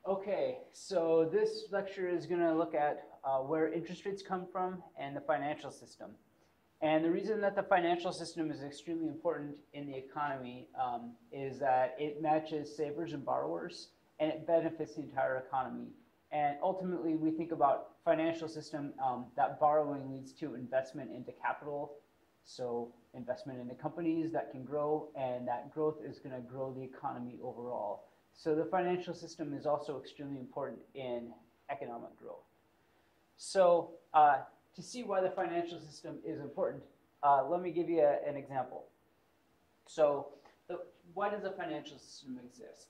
Okay, so this lecture is going to look at where interest rates come from and the financial system. And the reason that the financial system is extremely important in the economy is that it matches savers and borrowers, and it benefits the entire economy. And ultimately, we think about financial system, that borrowing leads to investment into capital, so investment into companies that can grow, and that growth is going to grow the economy overall. So the financial system is also extremely important in economic growth. So to see why the financial system is important, let me give you an example. So why does a financial system exist?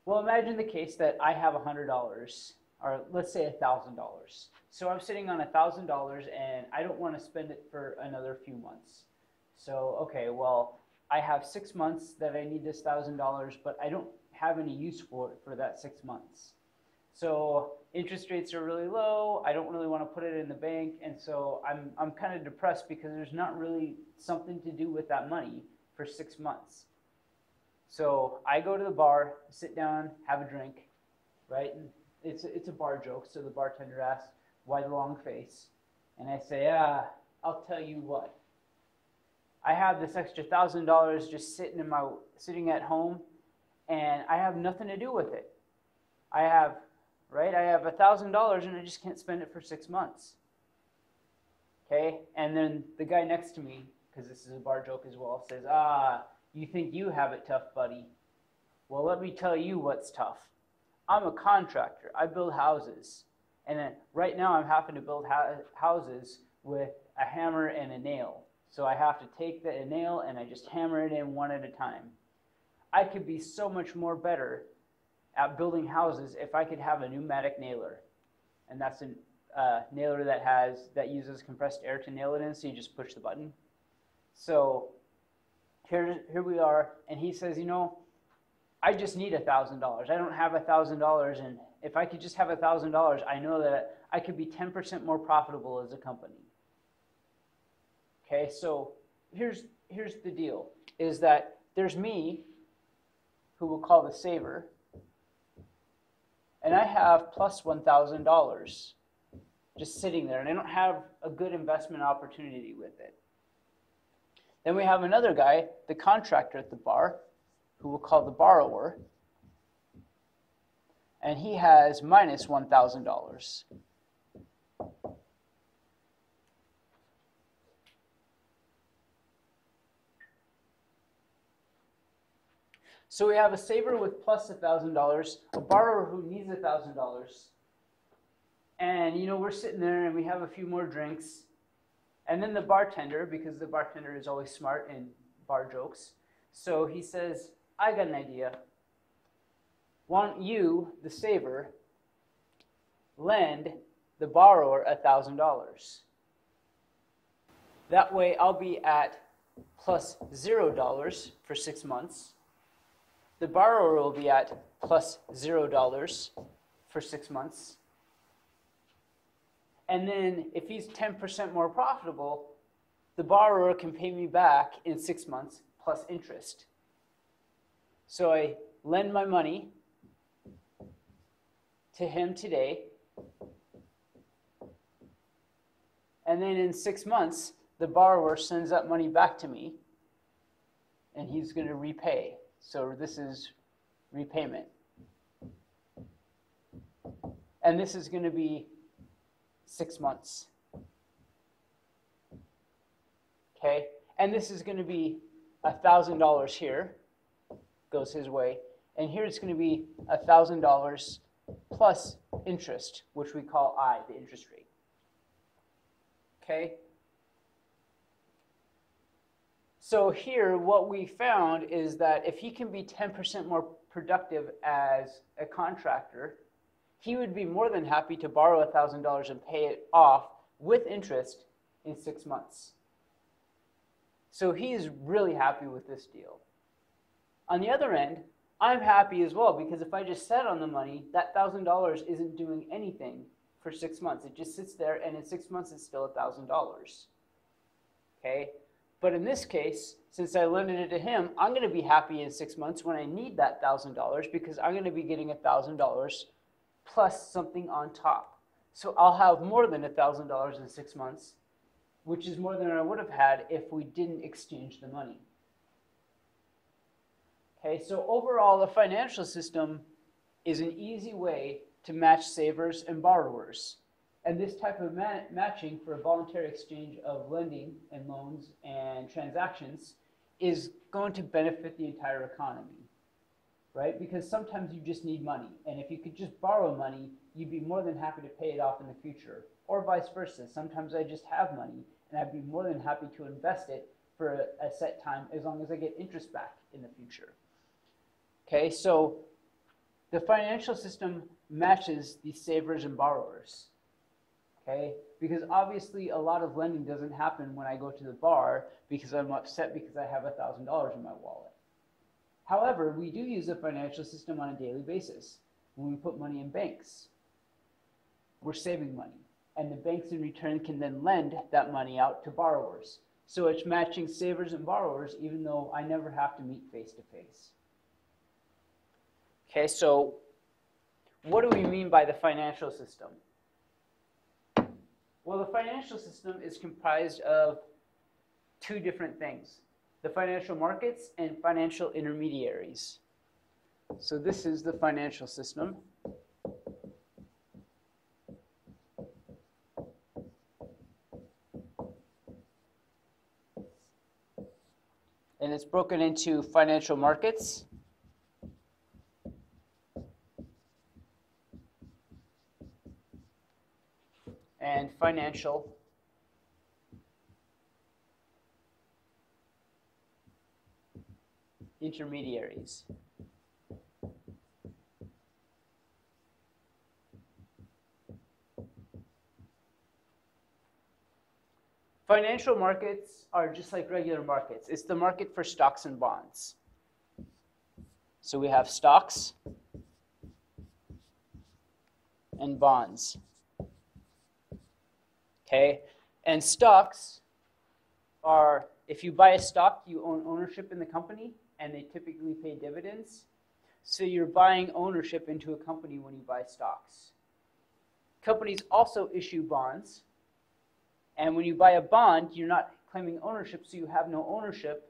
Well, imagine the case that I have $100, or let's say $1,000. So I'm sitting on $1,000 and I don't want to spend it for another few months. So, okay, well, I have 6 months that I need this $1,000, but I don't have any use for it for that 6 months. So interest rates are really low. I don't really want to put it in the bank, and so I'm kind of depressed because there's not really something to do with that money for 6 months. So I go to the bar, sit down, have a drink, right? And it's a bar joke. So the bartender asks, "Why the long face?" And I say, "I'll tell you what. I have this extra $1,000 just sitting at home, and I have nothing to do with it. I have $1,000 and I just can't spend it for 6 months." Okay, and then the guy next to me, because this is a bar joke as well, says, "You think you have it tough, buddy? Well, let me tell you what's tough. I'm a contractor. I build houses, and then right now I'm having to build houses with a hammer and a nail. So I have to take the nail and I just hammer it in one at a time. I could be so much more better at building houses if I could have a pneumatic nailer." And that's a nailer that uses compressed air to nail it in, so you just push the button. So here we are, and he says, "I just need $1,000. I don't have $1,000, and if I could just have $1,000, I know that I could be 10% more profitable as a company." Okay, so here's the deal, is that there's me, who we'll call the saver, and I have plus $1,000 just sitting there, and I don't have a good investment opportunity with it. Then we have another guy, the contractor at the bar, who we'll call the borrower, and he has minus $1,000. So we have a saver with plus $1,000, a borrower who needs $1,000, and we're sitting there and we have a few more drinks, and then the bartender, because the bartender is always smart in bar jokes, so he says, "I got an idea. Why don't you, the saver, lend the borrower $1,000? That way I'll be at plus $0 for 6 months. The borrower will be at plus $0 for 6 months. And then if he's 10% more profitable, the borrower can pay me back in 6 months plus interest. So I lend my money to him today, and then in 6 months, the borrower sends that money back to me, and he's going to repay. So this is repayment. And this is going to be 6 months. Okay? And this is going to be $1,000 here, goes his way. And here it's going to be $1,000 plus interest, which we call I, the interest rate. Okay? So here, what we found is that if he can be 10% more productive as a contractor, he would be more than happy to borrow $1,000 and pay it off with interest in 6 months. So he is really happy with this deal. On the other end, I'm happy as well, because if I just sat on the money, that $1,000 isn't doing anything for 6 months. It just sits there, and in 6 months, it's still $1,000. Okay? But in this case, since I lended it to him, I'm going to be happy in 6 months when I need that $1,000 because I'm going to be getting $1,000 plus something on top. So I'll have more than $1,000 in 6 months, which is more than I would have had if we didn't exchange the money. Okay, so overall, the financial system is an easy way to match savers and borrowers. And this type of matching for a voluntary exchange of lending and loans and transactions is going to benefit the entire economy, right? Because sometimes you just need money. And if you could just borrow money, you'd be more than happy to pay it off in the future. Or vice versa. Sometimes I just have money and I'd be more than happy to invest it for a set time as long as I get interest back in the future. Okay, so the financial system matches these savers and borrowers. Okay, because obviously a lot of lending doesn't happen when I go to the bar because I'm upset because I have $1,000 in my wallet. However, we do use the financial system on a daily basis. When we put money in banks, we're saving money. And the banks in return can then lend that money out to borrowers. So it's matching savers and borrowers even though I never have to meet face to face. Okay, so what do we mean by the financial system? Well, the financial system is comprised of two different things: the financial markets and financial intermediaries. So this is the financial system. And it's broken into financial markets and financial intermediaries. Financial markets are just like regular markets. It's the market for stocks and bonds. So we have stocks and bonds. Okay, and stocks are, if you buy a stock, you own ownership in the company, and they typically pay dividends. So you're buying ownership into a company when you buy stocks. Companies also issue bonds, and when you buy a bond, you're not claiming ownership, so you have no ownership.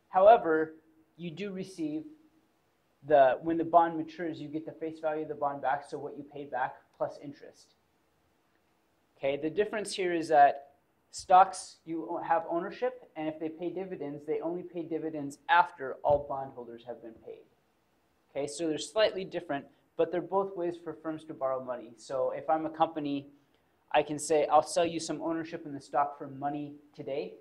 However, you do receive when the bond matures, you get the face value of the bond back, so what you paid back plus interest. Okay, the difference here is that stocks, you have ownership, and if they pay dividends, they only pay dividends after all bondholders have been paid. Okay, so they're slightly different, but they're both ways for firms to borrow money. So if I'm a company, I can say, I'll sell you some ownership in the stock for money today.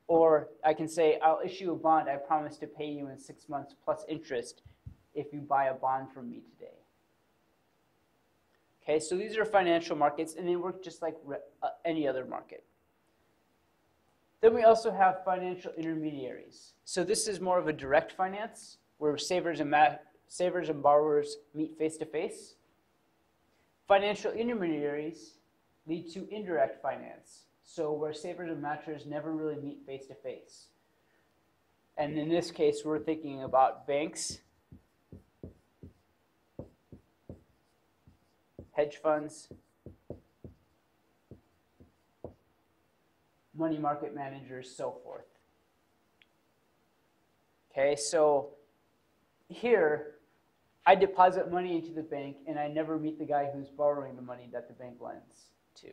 Or I can say, I'll issue a bond, I promise to pay you in 6 months plus interest if you buy a bond from me today. Okay, so these are financial markets, and they work just like any other market. Then we also have financial intermediaries. So this is more of a direct finance, where savers and borrowers meet face-to-face. Financial intermediaries lead to indirect finance, so where savers and matchers never really meet face-to-face. And in this case, we're thinking about banks, hedge funds, money market managers, so forth. Okay, so here, I deposit money into the bank, and I never meet the guy who's borrowing the money that the bank lends to.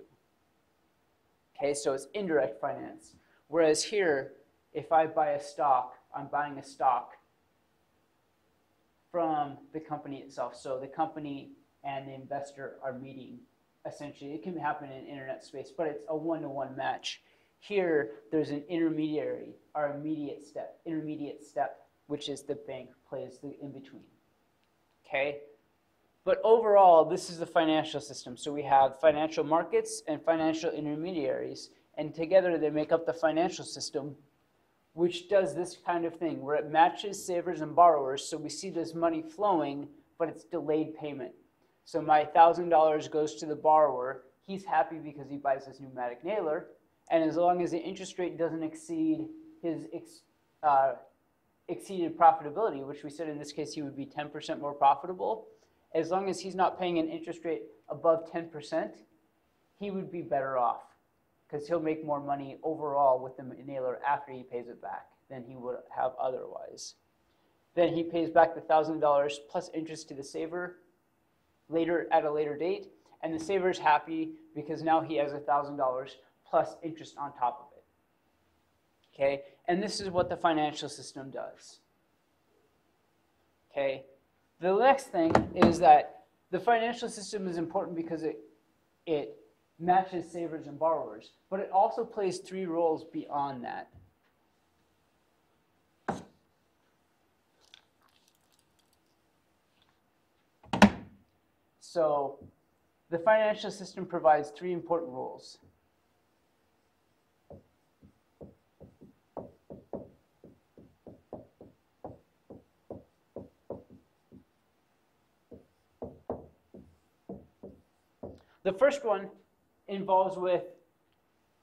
Okay, so it's indirect finance. Whereas here, if I buy a stock, I'm buying a stock from the company itself. So the company and the investor are meeting. Essentially, it can happen in internet space, but it's a one-to-one match. Here, there's an intermediary, or intermediate step, which is the bank plays the in-between. Okay? But overall, this is the financial system. So we have financial markets and financial intermediaries, and together they make up the financial system, which does this kind of thing, where it matches savers and borrowers, so we see this money flowing, but it's delayed payment. So my $1,000 goes to the borrower. He's happy because he buys this pneumatic nailer, and as long as the interest rate doesn't exceed his exceeded profitability, which we said in this case he would be 10% more profitable, as long as he's not paying an interest rate above 10%, he would be better off because he'll make more money overall with the mailer after he pays it back than he would have otherwise. Then he pays back the $1,000 plus interest to the saver at a later date, and the saver's happy because now he has $1,000 plus interest on top of it. Okay, and this is what the financial system does. Okay, the next thing is that the financial system is important because it matches savers and borrowers, but it also plays 3 roles beyond that. So the financial system provides 3 important roles. The first one involves with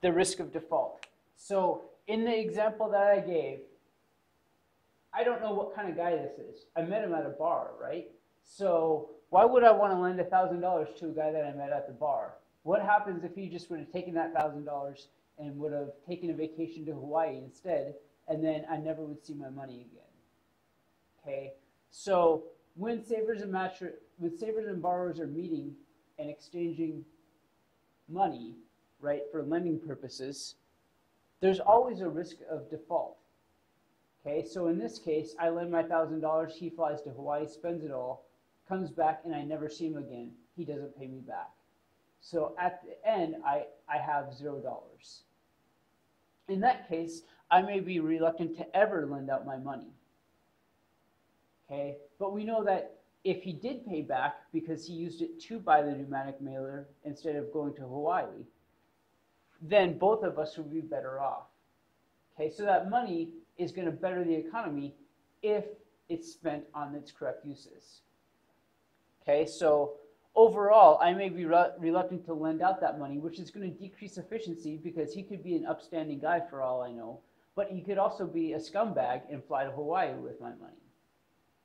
the risk of default. So in the example that I gave, I don't know what kind of guy this is. I met him at a bar, right? So why would I want to lend $1,000 to a guy that I met at the bar? What happens if he just would have taken that $1,000 and would have taken a vacation to Hawaii instead, and then I never would see my money again? Okay, so when savers and borrowers are meeting and exchanging money, right, for lending purposes, there's always a risk of default. Okay, so in this case, I lend my $1,000, he flies to Hawaii, spends it all, comes back, and I never see him again. He doesn't pay me back. So at the end, I have $0. In that case, I may be reluctant to ever lend out my money. Okay, but we know that if he did pay back because he used it to buy the pneumatic mailer instead of going to Hawaii, then both of us would be better off. Okay, so that money is going to better the economy if it's spent on its correct uses. Okay, so overall, I may be reluctant to lend out that money, which is going to decrease efficiency because he could be an upstanding guy for all I know, but he could also be a scumbag and fly to Hawaii with my money.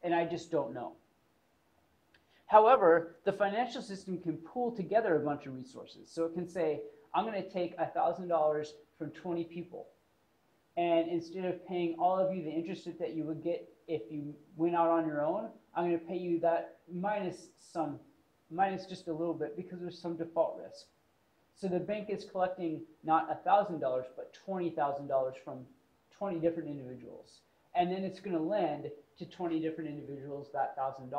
And I just don't know. However, the financial system can pool together a bunch of resources. So it can say, I'm going to take $1,000 from 20 people. And instead of paying all of you the interest that you would get if you went out on your own, I'm going to pay you that minus just a little bit because there's some default risk. So the bank is collecting not $1,000, but $20,000 from 20 different individuals. And then it's going to lend to 20 different individuals that $1,000.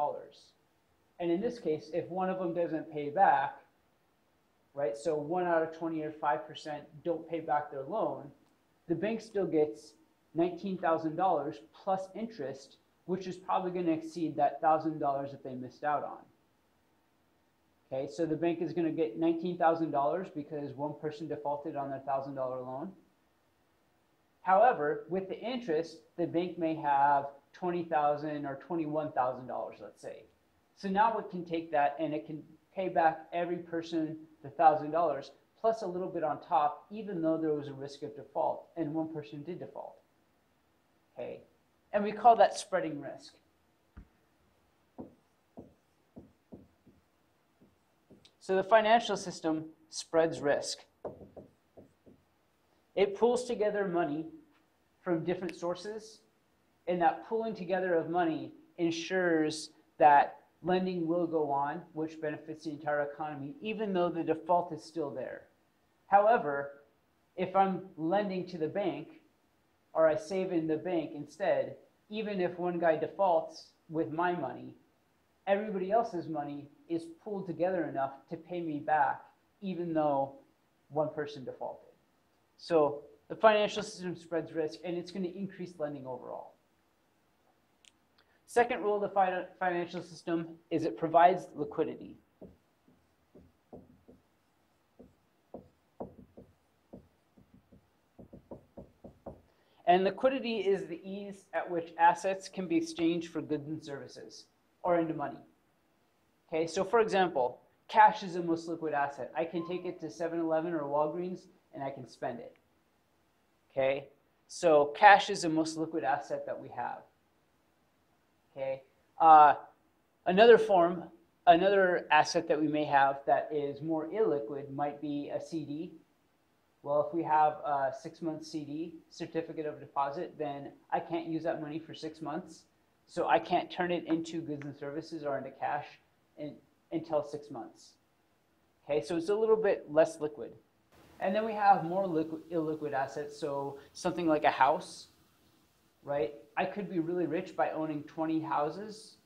And in this case, if one of them doesn't pay back, right, so 1 out of 20 or 5% don't pay back their loan, the bank still gets $19,000 plus interest, which is probably going to exceed that $1,000 that they missed out on. Okay, so the bank is going to get $19,000 because one person defaulted on their $1,000 loan. However, with the interest, the bank may have $20,000 or $21,000, let's say. So now it can take that and it can pay back every person the $1,000 plus a little bit on top, even though there was a risk of default and one person did default. Okay, and we call that spreading risk. So the financial system spreads risk. It pulls together money from different sources, and that pulling together of money ensures that lending will go on, which benefits the entire economy, even though the default is still there. However, if I'm lending to the bank, or I save in the bank instead, even if one guy defaults with my money, everybody else's money is pooled together enough to pay me back, even though one person defaulted. So the financial system spreads risk, and it's going to increase lending overall. Second rule of the financial system is it provides liquidity. And liquidity is the ease at which assets can be exchanged for goods and services, or into money. Okay, so for example, cash is the most liquid asset. I can take it to 7-Eleven or Walgreens, and I can spend it. Okay, So cash is the most liquid asset that we have. Okay. Another asset that we may have that is more illiquid might be a CD. Well, if we have a 6-month CD, certificate of deposit, then I can't use that money for 6 months. So I can't turn it into goods and services or into cash until 6 months. Okay, so it's a little bit less liquid. And then we have more illiquid assets, so something like a house, right? I could be really rich by owning 20 houses,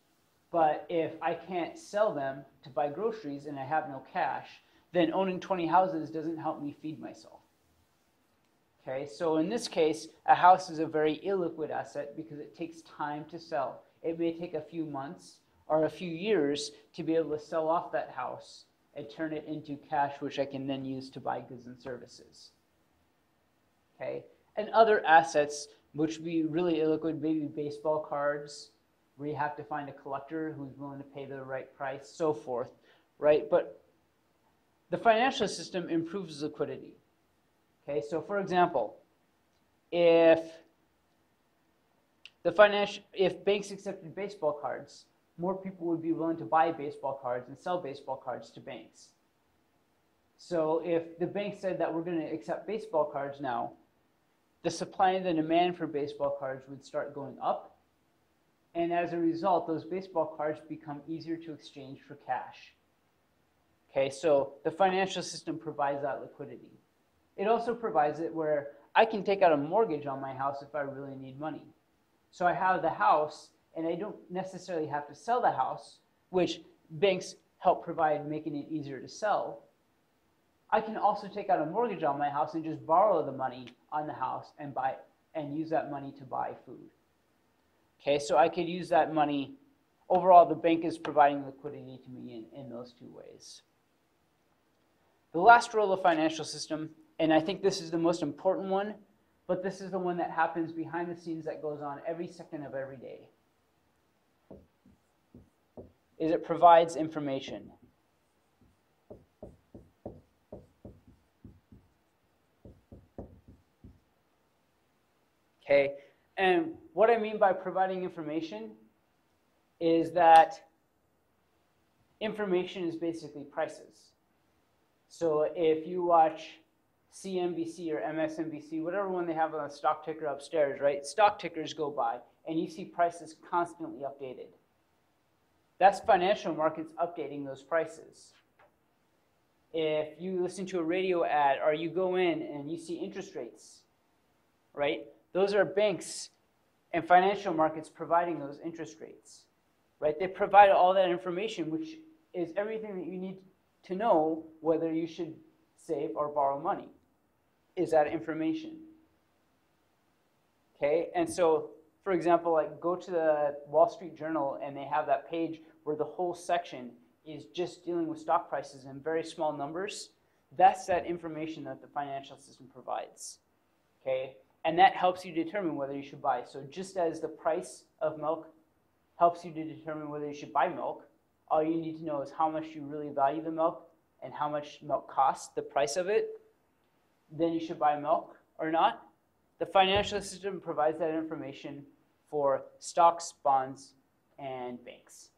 but if I can't sell them to buy groceries and I have no cash, then owning 20 houses doesn't help me feed myself. Okay, so in this case, a house is a very illiquid asset because it takes time to sell. It may take a few months or a few years to be able to sell off that house and turn it into cash, which I can then use to buy goods and services. Okay, and other assets, which would be really illiquid, maybe baseball cards, where you have to find a collector who's willing to pay the right price, so forth, right? But the financial system improves liquidity. Okay, so for example, if banks accepted baseball cards, more people would be willing to buy baseball cards and sell baseball cards to banks. So if the bank said that we're going to accept baseball cards now, the supply and the demand for baseball cards would start going up. And as a result, those baseball cards become easier to exchange for cash. Okay, so the financial system provides that liquidity. It also provides it where I can take out a mortgage on my house if I really need money. So I have the house, and I don't necessarily have to sell the house, which banks help provide, making it easier to sell. I can also take out a mortgage on my house and just borrow the money on the house and use that money to buy food. Okay, so I could use that money. Overall, the bank is providing liquidity to me in those two ways. The last role of the financial system, and I think this is the most important one, but this is the one that happens behind the scenes that goes on every second of every day, is it provides information. Okay, and what I mean by providing information is that information is basically prices. So if you watch CNBC or MSNBC, whatever one they have on the stock ticker upstairs, right? Stock tickers go by, and you see prices constantly updated. That's financial markets updating those prices. If you listen to a radio ad or you go in and you see interest rates, right? Those are banks and financial markets providing those interest rates, right? They provide all that information, which is everything that you need to know whether you should save or borrow money, is that information. Okay, and so, for example, like go to the Wall Street Journal and they have that page where the whole section is just dealing with stock prices in very small numbers. That's that information that the financial system provides. Okay, and that helps you determine whether you should buy. So just as the price of milk helps you to determine whether you should buy milk, all you need to know is how much you really value the milk and how much milk costs, the price of it. Then you should buy milk or not. The financial system provides that information for stocks, bonds, and banks.